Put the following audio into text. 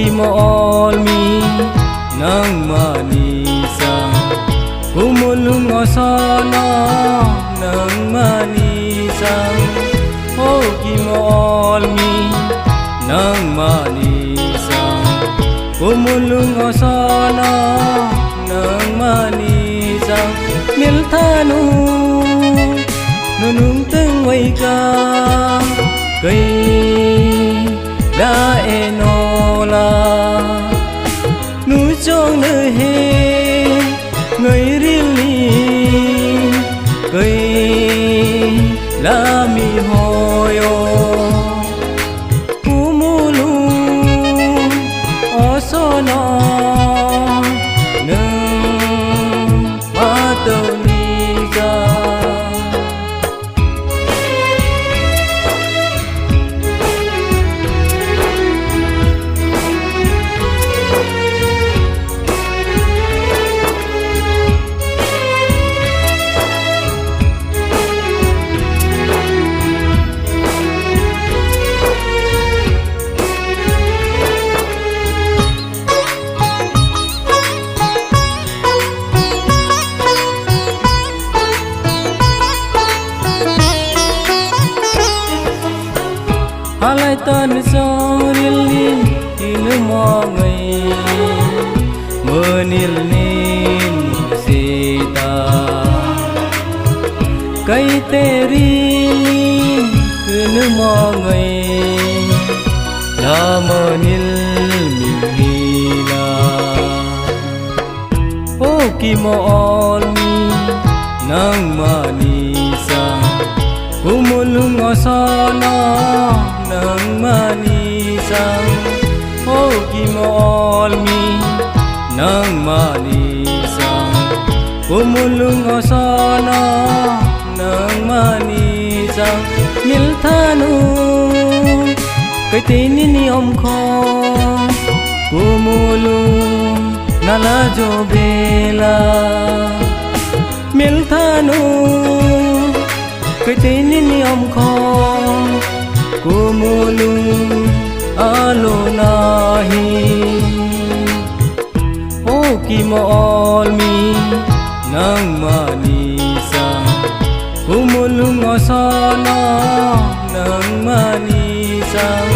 kimolmi nang manisa kumulung osana nang manisa kimolmi nang manisa kumulung osana nang manisa milthanu nunung teng wai ka kai la enola nu chong ne he ngai rilni kai la mi hoyo kumulu osona nang matoniga halai tan soril ni inu mongai menil nin sita kai teri kenu mongai la menil mihila kimolmi nang manisa kumulung osana nang manisa kimolmi nang manisa kumulung osana nang manisa milthanu kai tini ni om kho kumulung nala jo bela milthanu kai tini ni om kho kumulung alo nahi kimolmi nang manisa kumulung osana nang manisa